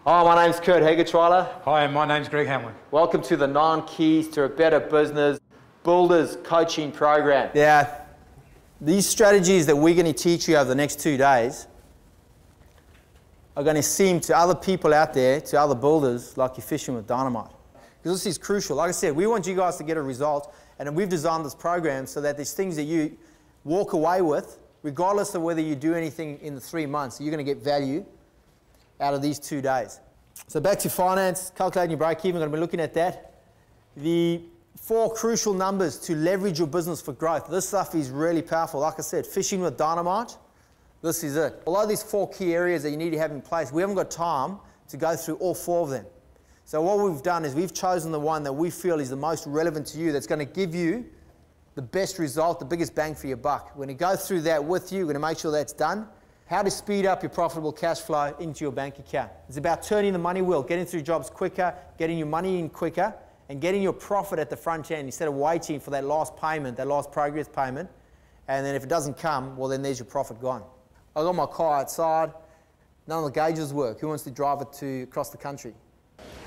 Hi, my name's Kurt Hegertreiler. Hi, my name's Greg Hamlin. Welcome to the 9 Keys to a Better Business Builders Coaching Program. Yeah, these strategies that we're going to teach you over the next 2 days are going to seem to other people out there, to other builders, like you're fishing with dynamite. Because this is crucial. Like I said, we want you guys to get a result, and we've designed this program so that there's things that you walk away with, regardless of whether you do anything in the 3 months, you're going to get value out of these 2 days. So back to finance, calculating your break even, we're going to be looking at that. The 4 crucial numbers to leverage your business for growth. This stuff is really powerful. Like I said, fishing with dynamite, this is it. Although these 4 key areas that you need to have in place, we haven't got time to go through all 4 of them. So what we've done is we've chosen the one that we feel is the most relevant to you, that's going to give you the best result, the biggest bang for your buck. We're going to go through that with you. We're going to make sure that's done. How to speed up your profitable cash flow into your bank account. It's about turning the money wheel, getting through jobs quicker, getting your money in quicker, and getting your profit at the front end instead of waiting for that last payment, that last progress payment. And then if it doesn't come, well then there's your profit gone. I've got my car outside. None of the gauges work. Who wants to drive it across the country?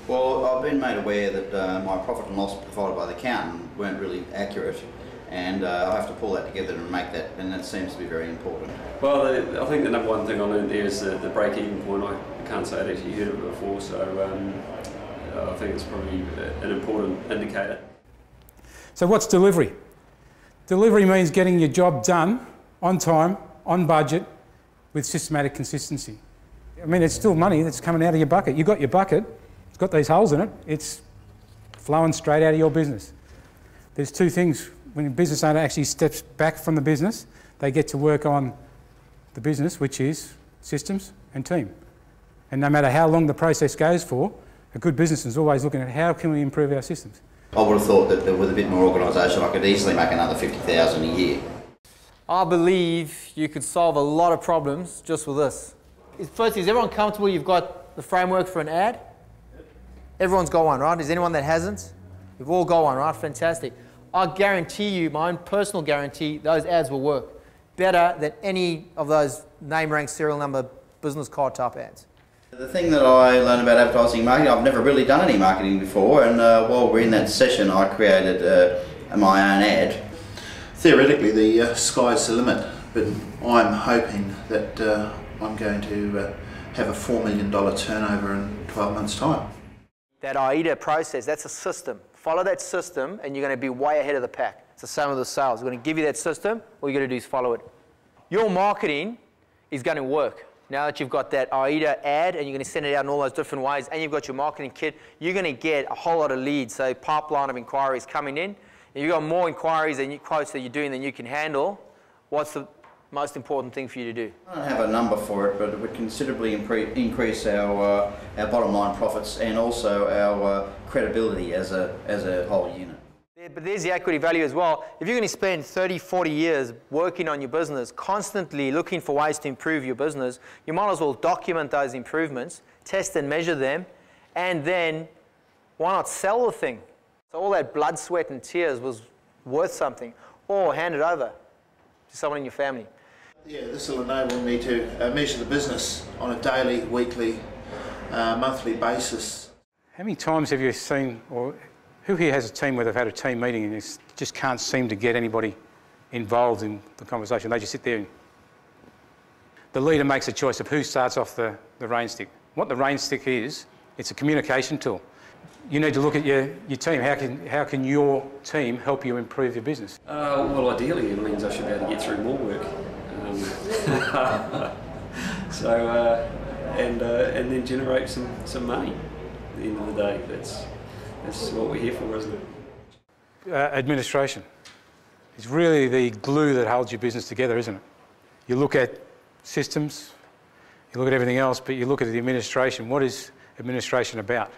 Well, I've been made aware that my profit and loss provided by the accountant weren't really accurate, and I have to pull that together and make that, and that seems to be very important. Well, I think the number one thing I learned there is the break-even point. I can't say I'd actually heard of it before, so I think it's probably an important indicator. So what's delivery? Delivery means getting your job done on time, on budget, with systematic consistency. I mean, it's still money that's coming out of your bucket. You've got your bucket, it's got these holes in it, it's flowing straight out of your business. There's 2 things. When a business owner actually steps back from the business, they get to work on the business, which is systems and team. And no matter how long the process goes for, a good business is always looking at how can we improve our systems. I would have thought that with a bit more organisation I could easily make another $50,000 a year. I believe you could solve a lot of problems just with this. Firstly, is everyone comfortable you've got the framework for an ad? Everyone's got one, right? Is anyone that hasn't? You've all got one, right? Fantastic. I guarantee you, my own personal guarantee, those ads will work better than any of those name, rank, serial number, business card type ads. The thing that I learned about advertising and marketing, I've never really done any marketing before, and while we're in that session I created my own ad. Theoretically the sky's the limit, but I'm hoping that I'm going to have a $4 million turnover in 12 months' time. That AIDA process, that's a system. Follow that system and you're going to be way ahead of the pack. It's the same with the sales. We're going to give you that system, all you got to do is follow it. Your marketing is going to work. Now that you've got that AIDA ad and you're going to send it out in all those different ways and you've got your marketing kit, you're going to get a whole lot of leads, so pipeline of inquiries coming in. If you've got more inquiries and quotes that you're doing than you can handle, what's the most important thing for you to do? I don't have a number for it, but it would considerably increase our bottom line profits and also our credibility as a whole unit. Yeah, but there's the equity value as well. If you're going to spend 30, 40 years working on your business, constantly looking for ways to improve your business, you might as well document those improvements, test and measure them, and then why not sell the thing? So all that blood, sweat and tears was worth something, or hand it over to someone in your family. Yeah, this will enable me to measure the business on a daily, weekly, monthly basis. How many times have you seen, or who here has a team where they've had a team meeting and just can't seem to get anybody involved in the conversation? They just sit there and the leader makes a choice of who starts off the rain stick. What the rain stick is, it's a communication tool. You need to look at your team. How can your team help you improve your business? Well, ideally it means I should be able to get through more work. And then generate some money at the end of the day. That's what we're here for, isn't it? Administration is really the glue that holds your business together, isn't it? You look at systems, you look at everything else, but you look at the administration. What is administration about?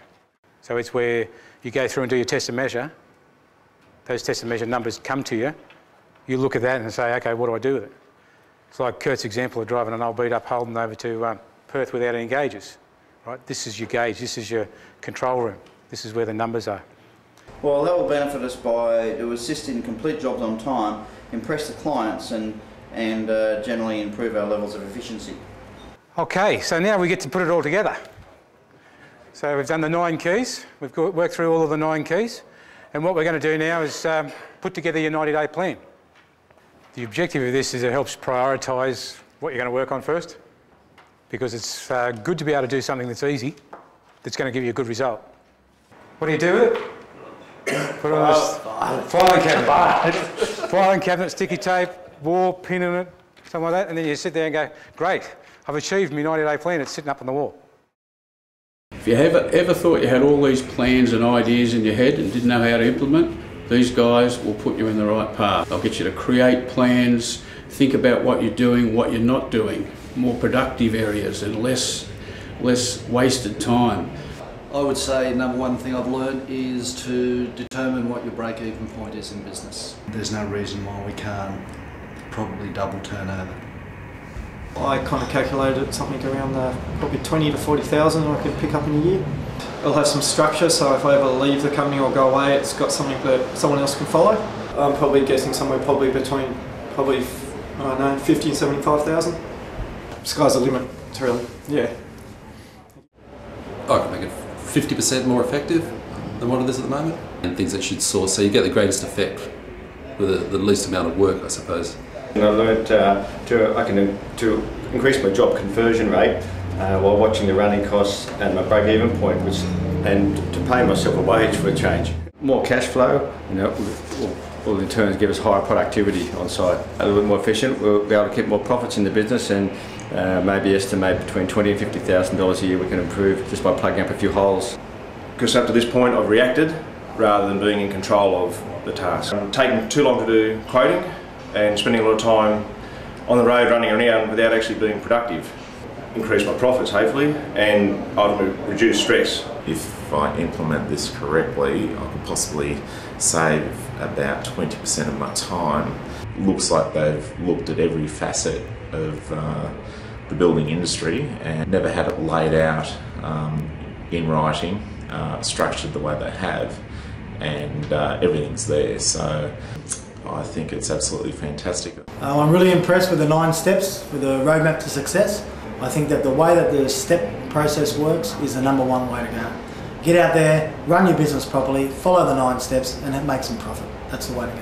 So it's where you go through and do your test and measure. Those test and measure numbers come to you. You look at that and say, okay, what do I do with it? It's like Kurt's example of driving an old beat-up Holden over to Perth without any gauges. Right? This is your gauge, this is your control room, this is where the numbers are. Well, that will benefit us to assist in complete jobs on time, impress the clients and generally improve our levels of efficiency. Okay, so now we get to put it all together. So we've done the 9 keys. We've worked through all of the 9 keys. And what we're going to do now is put together your 90-day plan. The objective of this is it helps prioritise what you're going to work on first, because it's good to be able to do something that's easy, that's going to give you a good result. What do you do with it? Put it on this filing cabinet. Filing cabinet, sticky tape, wall, pin in it, something like that, and then you sit there and go, great, I've achieved my 90-day plan, it's sitting up on the wall. If you ever thought you had all these plans and ideas in your head and didn't know how to implement, these guys will put you in the right path. They'll get you to create plans, think about what you're doing, what you're not doing, more productive areas and less wasted time. I would say number one thing I've learned is to determine what your break-even point is in business. There's no reason why we can't probably double turnover. I kind of calculated something around probably 20 to 40,000 I could pick up in a year. It'll have some structure, so if I ever leave the company or go away, it's got something that someone else can follow. I'm probably guessing somewhere between I don't know, 50 and 75,000. Sky's the limit, really, yeah. I can make it 50% more effective than what it is at the moment, and things that should source, so you get the greatest effect with the least amount of work, I suppose. And I learned to increase my job conversion rate while watching the running costs and my break-even point, and to pay myself a wage for a change. More cash flow, will in turn give us higher productivity on site. A little bit more efficient, we'll be able to keep more profits in the business, and maybe estimate between $20,000 and $50,000 a year we can improve just by plugging up a few holes. Because up to this point I've reacted rather than being in control of the task. I'm taking too long to do quoting and spending a lot of time on the road running around without actually being productive. Increase my profits hopefully, and ultimately reduce stress. If I implement this correctly, I could possibly save about 20% of my time. Looks like they've looked at every facet of the building industry and never had it laid out in writing, structured the way they have, and everything's there. So I think it's absolutely fantastic. I'm really impressed with the 9 steps, with the roadmap to success. I think that the way that the step process works is the #1 way to go. Get out there, run your business properly, follow the 9 steps, and make some profit. That's the way to go.